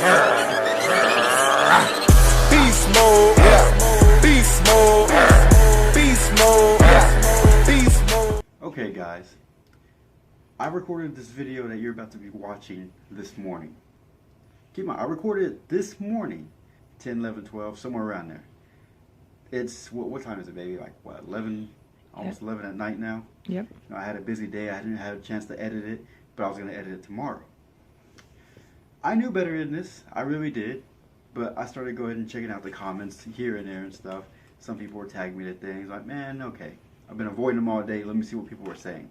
Beast mode, yeah. Beast mode, beast mode, yeah. Beast mode. Okay guys, I recorded this video that you're about to be watching this morning. Keep in mind, I recorded it this morning, 10, 11, 12, somewhere around there. It's, what time is it, baby? Like, what, 11, almost 11 at night now? Yep. You know, I had a busy day. I didn't have a chance to edit it, but I was going to edit it tomorrow. I knew better than this. I really did. But I started going and checking out the comments here and there and stuff. Some people were tagging me to things like, man, okay, I've been avoiding them all day. Let me see what people were saying.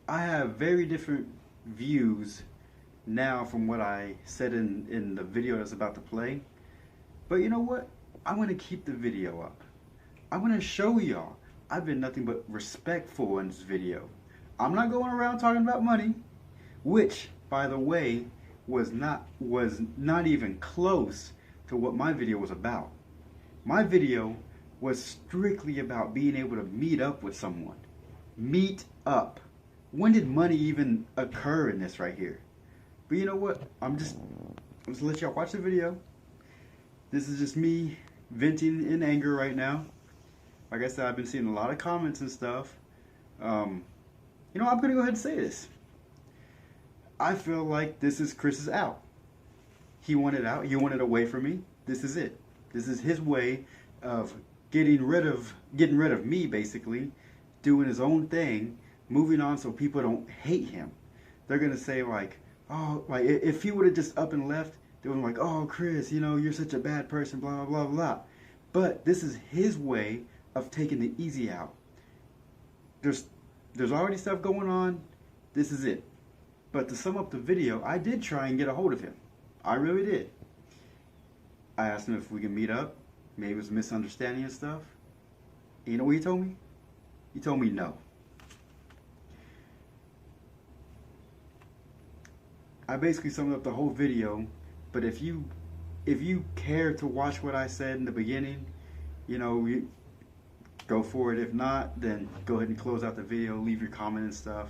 I have very different views now from what I said in the video that's about to play. But you know what? I want to keep the video up. I want to show y'all I've been nothing but respectful in this video. I'm not going around talking about money, which, by the way, was not even close to what my video was about. My video was strictly about being able to meet up with someone. Meet up. When did money even occur in this right here? But you know what? I'm just gonna let y'all watch the video. This is just me venting in anger right now. Like I said, I've been seeing a lot of comments and stuff. You know, I'm gonna go ahead and say this. I feel like this is Chris's out. He wanted out. He wanted away from me. This is it. This is his way of getting rid of me, basically, doing his own thing, moving on so people don't hate him. They're gonna say like, oh, like if he would have just up and left, they would be like, oh, Chris, you know, you're such a bad person, blah blah blah blah. But this is his way of taking the easy out. There's already stuff going on. This is it. But to sum up the video, I did try and get a hold of him. I really did. I asked him if we can meet up. Maybe it was a misunderstanding and stuff. And you know what he told me? He told me no. I basically summed up the whole video. But if you care to watch what I said in the beginning, you know, you go for it. If not, then go ahead and close out the video. Leave your comment and stuff.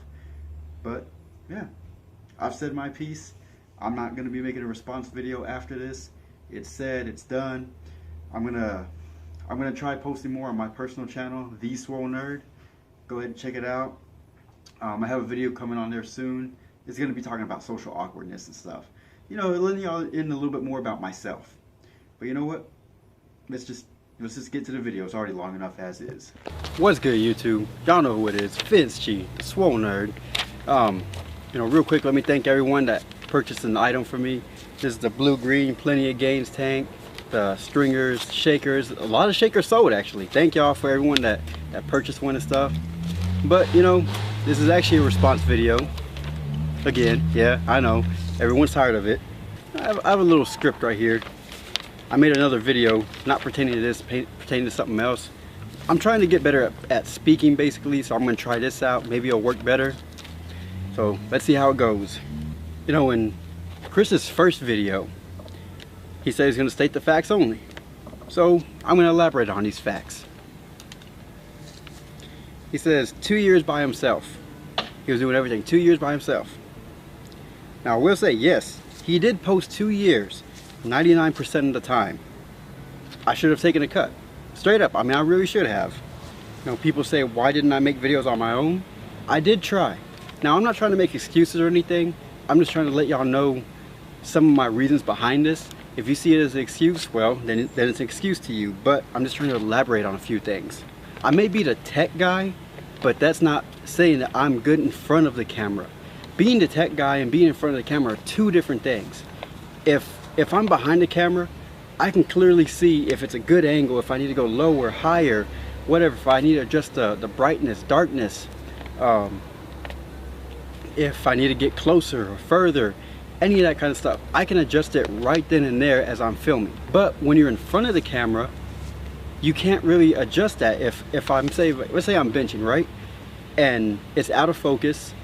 But yeah. I've said my piece. I'm not going to be making a response video after this. It's said, it's done. I'm gonna try posting more on my personal channel, The Swole Nerd. Go ahead and check it out. I have a video coming on there soon. It's going to be talking about social awkwardness and stuff. You know, letting y'all in a little bit more about myself. But you know what? Let's just get to the video. It's already long enough as is. What's good, YouTube? Y'all know who it is. Vince G, The Swole Nerd. You know, real quick, let me thank everyone that purchased an item for me. This is the blue-green Plenty of Gains tank, the stringers, shakers. A lot of shakers sold, actually. Thank y'all for everyone that purchased one and stuff. But, you know, this is actually a response video. Again, yeah, I know. Everyone's tired of it. I have a little script right here. I made another video, not pertaining to this, pertaining to something else. I'm trying to get better at speaking, basically, so I'm going to try this out. Maybe it'll work better. So let's see how it goes. You know, in Chris's first video, he said he's going to state the facts only. So I'm going to elaborate on these facts. He says 2 years by himself. He was doing everything 2 years by himself. Now I will say, yes, he did post 2 years, 99% of the time. I should have taken a cut. Straight up, I mean, I really should have. You know, people say, why didn't I make videos on my own? I did try. Now, I'm not trying to make excuses or anything. I'm just trying to let y'all know some of my reasons behind this. If you see it as an excuse, well, then it's an excuse to you. But I'm just trying to elaborate on a few things. I may be the tech guy, but that's not saying that I'm good in front of the camera. Being the tech guy and being in front of the camera are two different things. If I'm behind the camera, I can clearly see if it's a good angle, if I need to go lower, higher, whatever, if I need to adjust the brightness, darkness, if I need to get closer or further, any of that kind of stuff. I can adjust it right then and there as I'm filming. But when you're in front of the camera, you can't really adjust that. If I'm let's say I'm benching, right? And it's out of focus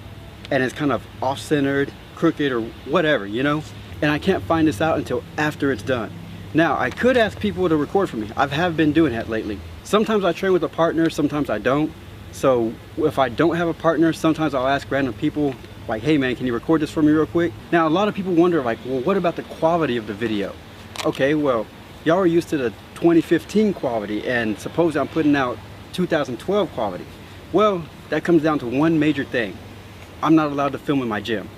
and it's kind of off-centered, crooked or whatever, you know? And I can't find this out until after it's done. Now, I could ask people to record for me. I have been doing that lately. Sometimes I train with a partner, sometimes I don't. So if I don't have a partner, sometimes I'll ask random people like, hey man, can you record this for me real quick? Now a lot of people wonder, like, well, what about the quality of the video? Okay, well, y'all are used to the 2015 quality, and suppose I'm putting out 2012 quality. Well, that comes down to one major thing. I'm not allowed to film in my gym.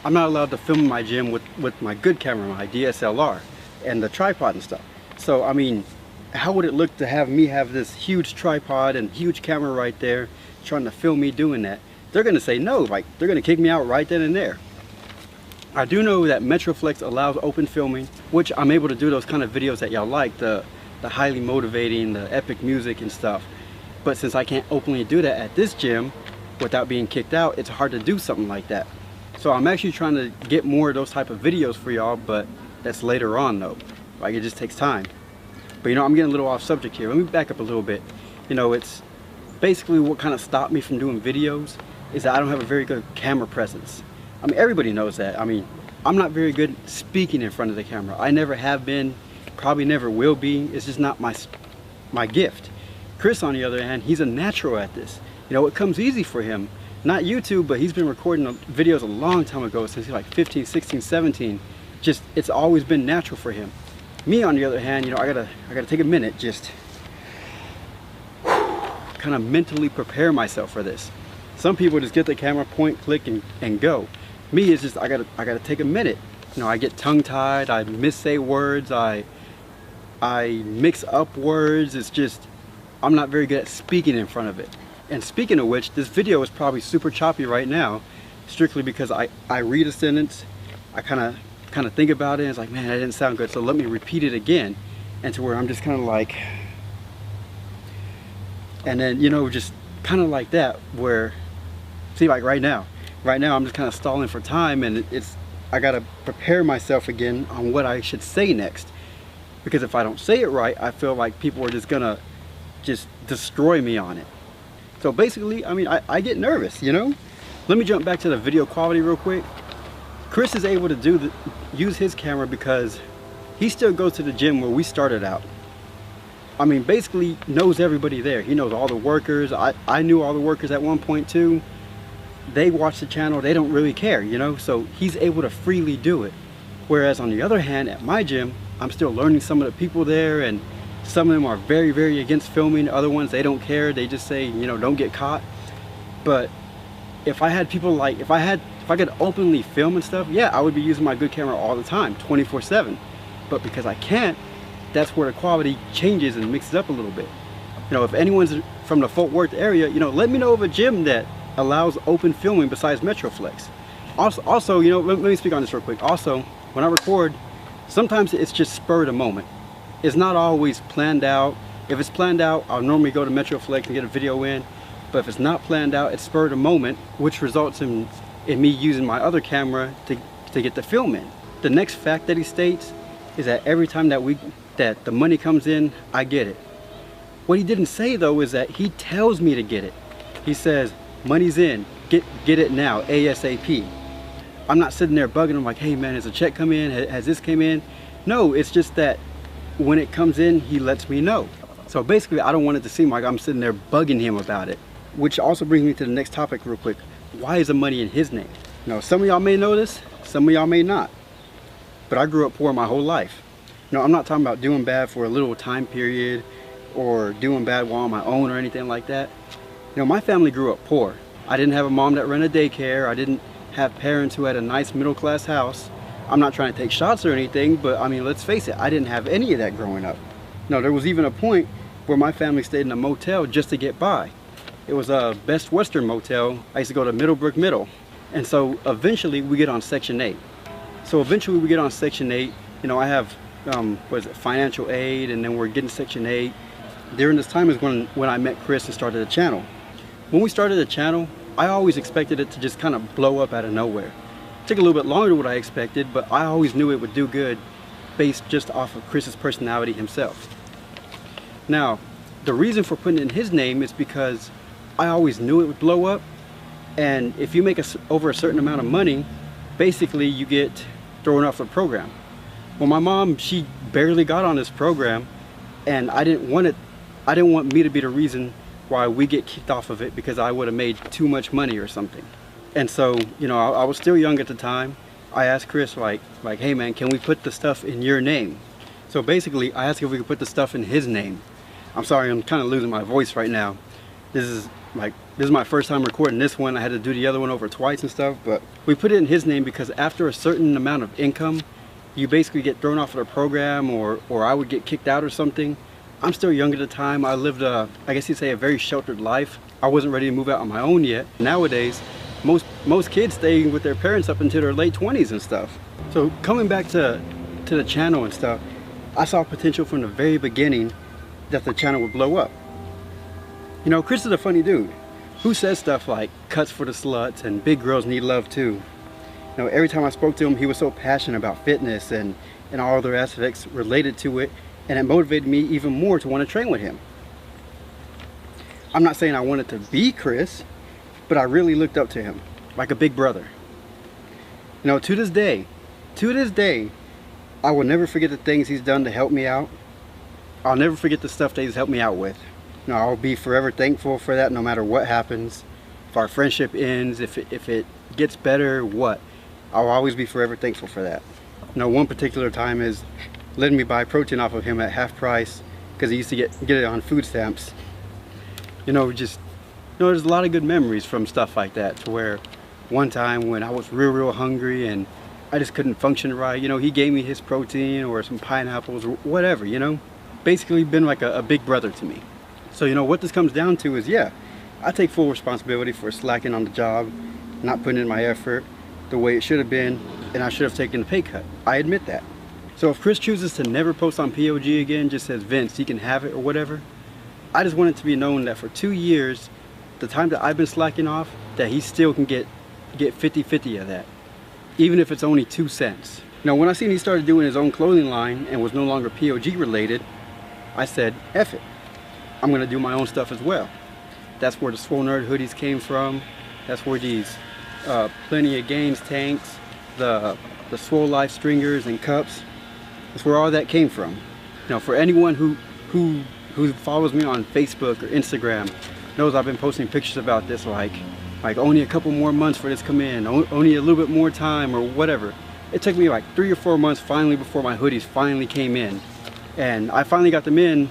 I'm not allowed to film in my gym with my good camera, my DSLR, and the tripod and stuff. So, I mean, how would it look to have me have this huge tripod and huge camera right there trying to film me doing that? They're gonna say no, like, they're gonna kick me out right then and there. I do know that Metroflex allows open filming, which I'm able to do those kind of videos that y'all like, the highly motivating, the epic music and stuff. But since I can't openly do that at this gym without being kicked out, it's hard to do something like that. So I'm actually trying to get more of those type of videos for y'all, but that's later on though. Like, it just takes time. But you know, I'm getting a little off subject here. Let me back up a little bit. You know, it's basically what kind of stopped me from doing videos is that I don't have a very good camera presence. I mean, everybody knows that. I mean, I'm not very good speaking in front of the camera. I never have been, probably never will be. It's just not my gift. Chris, on the other hand, he's a natural at this. You know, it comes easy for him. Not YouTube, but he's been recording videos a long time ago, since he's like 15, 16, 17. Just, it's always been natural for him. Me, on the other hand, you know, I gotta take a minute, just kind of mentally prepare myself for this. Some people just get the camera, point, click, and go. Me, it's just, I gotta take a minute. You know, I get tongue-tied, I missay words, I mix up words. It's just, I'm not very good at speaking in front of it. And speaking of which, this video is probably super choppy right now, strictly because I read a sentence, I kind of think about it, and it's like, man, that didn't sound good, so let me repeat it again. And to where I'm just kind of like, and then, you know, just kind of like that, where, see, like right now I'm just kind of stalling for time, and I gotta prepare myself again on what I should say next. Because if I don't say it right, I feel like people are just gonna just destroy me on it. So basically, I mean, I get nervous, you know? Let me jump back to the video quality real quick. Chris is able to use his camera because he still goes to the gym where we started out. I mean, basically knows everybody there. He knows all the workers. I knew all the workers at one point too. They watch the channel, they don't really care, you know? So he's able to freely do it. Whereas on the other hand, at my gym, I'm still learning some of the people there, and some of them are very, very against filming. Other ones, they don't care. They just say, you know, don't get caught. But if I had people like, if I could openly film and stuff, yeah, I would be using my good camera all the time, 24/7. But because I can't, that's where the quality changes and mixes up a little bit. You know, if anyone's from the Fort Worth area, you know, let me know of a gym that allows open filming besides Metroflex. Also, you know, let me speak on this real quick. Also, when I record, sometimes it's just spur of the moment. It's not always planned out. If it's planned out, I'll normally go to Metroflex and get a video in. But if it's not planned out, it's spur of the moment, which results in me using my other camera to get the film in. The next fact that he states is that every time that the money comes in, I get it. What he didn't say though is that he tells me to get it. He says, money's in, get it now, ASAP. I'm not sitting there bugging him like, hey man, has a check come in? Has this came in? No, it's just that when it comes in, he lets me know. So basically, I don't want it to seem like I'm sitting there bugging him about it. Which also brings me to the next topic real quick. Why is the money in his name? Now, some of y'all may know this, some of y'all may not. But I grew up poor my whole life. No, I'm not talking about doing bad for a little time period or doing bad while on my own or anything like that. You know, my family grew up poor. I didn't have a mom that ran a daycare. I didn't have parents who had a nice middle-class house. I'm not trying to take shots or anything, but I mean, let's face it, I didn't have any of that growing up. No, there was even a point where my family stayed in a motel just to get by. It was a Best Western motel. I used to go to Middlebrook Middle. And so eventually we get on Section 8. So eventually we get on Section 8. You know, I have, financial aid, and then we're getting Section 8. During this time is when I met Chris and started the channel. When we started the channel, I always expected it to just kind of blow up out of nowhere. It took a little bit longer than what I expected, but I always knew it would do good based just off of Chris's personality himself. Now, the reason for putting it in his name is because I always knew it would blow up, and if you make over a certain amount of money, basically you get thrown off the program. Well, my mom, she barely got on this program, and I didn't want me to be the reason why we get kicked off of it because I would have made too much money or something. And so, you know, I was still young at the time. I asked Chris, like, hey man, can we put the stuff in your name? So basically, I asked if we could put the stuff in his name. I'm sorry, I'm kind of losing my voice right now. This is my first time recording this one. I had to do the other one over twice and stuff, but we put it in his name because after a certain amount of income, you basically get thrown off of the program, or I would get kicked out or something. I'm still young at the time. I lived I guess you'd say a very sheltered life. I wasn't ready to move out on my own yet. Nowadays, most kids stay with their parents up until their late 20s and stuff. So coming back to the channel and stuff, I saw potential from the very beginning that the channel would blow up. You know, Chris is a funny dude who says stuff like cuts for the sluts and big girls need love too. You know, every time I spoke to him, he was so passionate about fitness and all other aspects related to it, and it motivated me even more to want to train with him. I'm not saying I wanted to be Chris, but I really looked up to him like a big brother. You know, to this day, I will never forget the things he's done to help me out. I'll never forget the stuff that he's helped me out with. You know, I'll be forever thankful for that no matter what happens. If our friendship ends, if it gets better, what? I'll always be forever thankful for that. You know, one particular time is letting me buy protein off of him at half price because he used to get it on food stamps. You know, there's a lot of good memories from stuff like that, to where one time when I was real hungry and I just couldn't function right, you know, he gave me his protein or some pineapples or whatever, you know. Basically been like a big brother to me. So, you know, what this comes down to is, yeah, I take full responsibility for slacking on the job, not putting in my effort the way it should have been, and I should have taken a pay cut. I admit that. So if Chris chooses to never post on POG again, just says Vince, he can have it or whatever, I just want it to be known that for 2 years, the time that I've been slacking off, that he still can get 50-50 of that, even if it's only 2 cents. Now, when I seen he started doing his own clothing line and was no longer POG related, I said, F it. I'm gonna do my own stuff as well. That's where the Swole Nerd hoodies came from. That's where these Plenty of Gains tanks, the Swole Life stringers and cups, that's where all that came from. Now, for anyone who follows me on Facebook or Instagram knows I've been posting pictures about this, like only a couple more months for this to come in, only a little bit more time or whatever. It took me like 3 or 4 months finally before my hoodies finally came in. And I finally got them in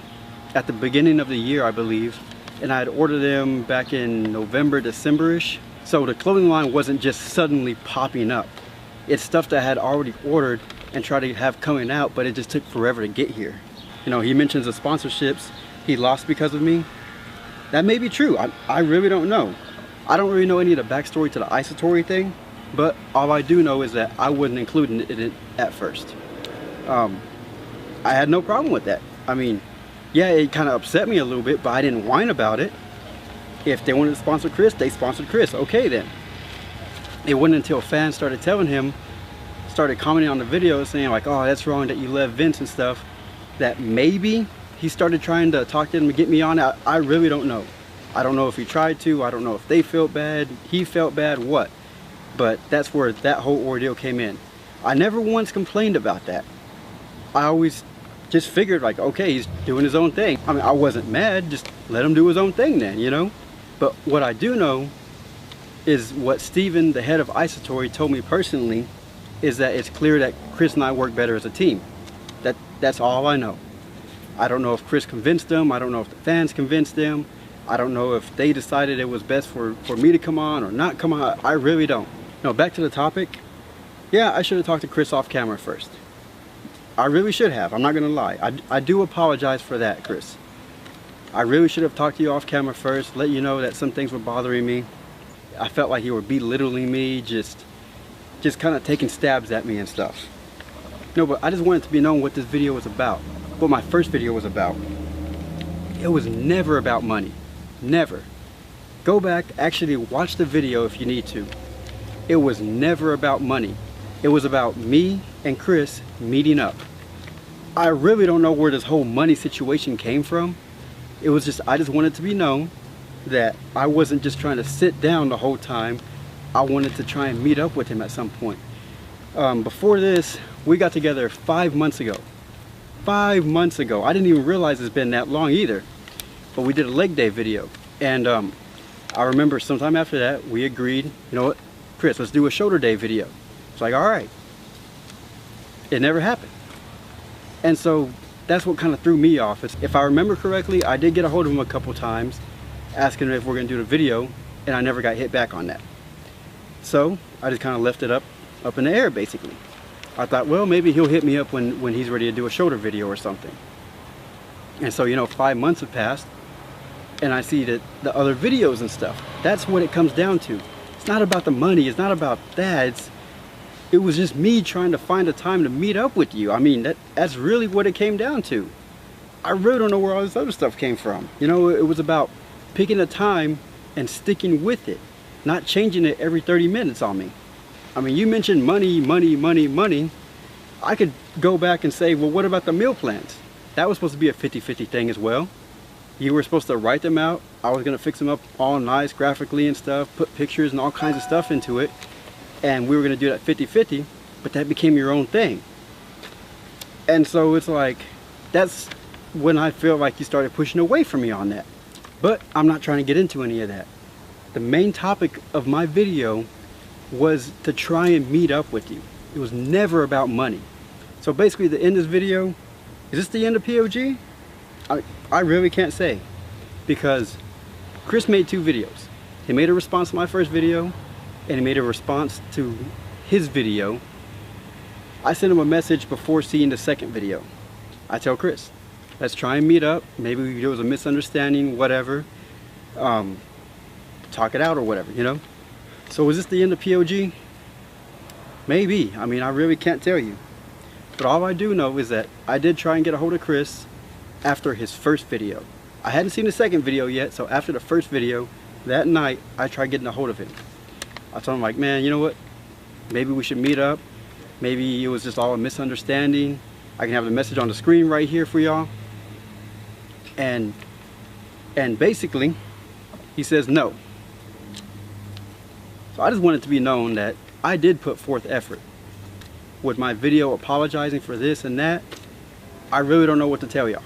at the beginning of the year, I believe. And I had ordered them back in November, December-ish. So the clothing line wasn't just suddenly popping up. It's stuff that I had already ordered and tried to have coming out, but it just took forever to get here. You know, he mentions the sponsorships he lost because of me. That may be true. I really don't know. I don't really know any of the backstory to the Isotory thing, but all I do know is that I wasn't including it in at first. I had no problem with that. I mean, yeah, it kind of upset me a little bit, but I didn't whine about it. If they wanted to sponsor Chris, they sponsored Chris. Okay then. It wasn't until fans started telling him, started commenting on the video saying like, oh, that's wrong that you left Vince and stuff, that maybe he started trying to talk to them to get me on. I really don't know. I don't know if he tried to. I don't know if they felt bad, he felt bad, what. But that's where that whole ordeal came in. I never once complained about that. I always just figured like, okay, he's doing his own thing. I mean, I wasn't mad, just let him do his own thing then, you know? But what I do know is what Steven, the head of Isotory, told me personally, is that it's clear that Chris and I work better as a team. That's all I know. I don't know if Chris convinced them, I don't know if the fans convinced them, I don't know if they decided it was best for me to come on or not come on. I really don't. No, back to the topic. Yeah, I should have talked to Chris off camera first. I really should have, I'm not gonna lie. I do apologize for that, Chris. I really should have talked to you off camera first, let you know that some things were bothering me. I felt like you were belittling me, just kind of taking stabs at me and stuff. No, but I just wanted to be known what this video was about, what my first video was about. It was never about money, never. Go back, actually watch the video if you need to. It was never about money. It was about me and Chris meeting up. I really don't know where this whole money situation came from. It was just, I just wanted to be known that I wasn't just trying to sit down the whole time. I wanted to try and meet up with him at some point. Before this, we got together 5 months ago. 5 months ago. I didn't even realize it's been that long either. But we did a leg day video. And I remember sometime after that, we agreed, you know what, Chris, let's do a shoulder day video. It's like, all right. It never happened. And so that's what kind of threw me off. If I remember correctly, I did get a hold of him a couple times asking him if we're going to do the video, and I never got hit back on that. So I just kind of left it up in the air, basically. I thought, well, maybe he'll hit me up when he's ready to do a shoulder video or something. And so, you know, 5 months have passed, and I see that the other videos and stuff. That's what it comes down to. It's not about the money. It's not about that. It was just me trying to find a time to meet up with you. I mean, that's really what it came down to. I really don't know where all this other stuff came from. You know, it was about picking a time and sticking with it, not changing it every 30 minutes on me. I mean, you mentioned money, money, money, money. I could go back and say, well, what about the meal plans? That was supposed to be a 50-50 thing as well. You were supposed to write them out. I was gonna fix them up all nice graphically and stuff, put pictures and all kinds of stuff into it. And we were gonna do that 50-50, but that became your own thing. And so it's like, that's when I feel like you started pushing away from me on that. But I'm not trying to get into any of that. The main topic of my video was to try and meet up with you. It was never about money. So basically the end of this video, is this the end of POG? I really can't say, because Chris made 2 videos. He made a response to my first video, and he made a response to his video. I sent him a message before seeing the second video. I tell Chris, let's try and meet up. Maybe there was a misunderstanding, whatever. Talk it out or whatever, you know? So was this the end of POG? Maybe. I mean, I really can't tell you. But all I do know is that I did try and get a hold of Chris after his first video. I hadn't seen the second video yet, so after the first video, that night, I tried getting a hold of him. I told him, like, man, you know what? Maybe we should meet up. Maybe it was just all a misunderstanding. I can have the message on the screen right here for y'all. And basically, he says no. So I just want it to be known that I did put forth effort. With my video apologizing for this and that, I really don't know what to tell y'all.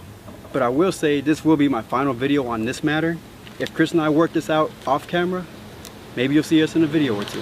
But I will say this will be my final video on this matter. If Chris and I work this out off camera, maybe you'll see us in a video or 2.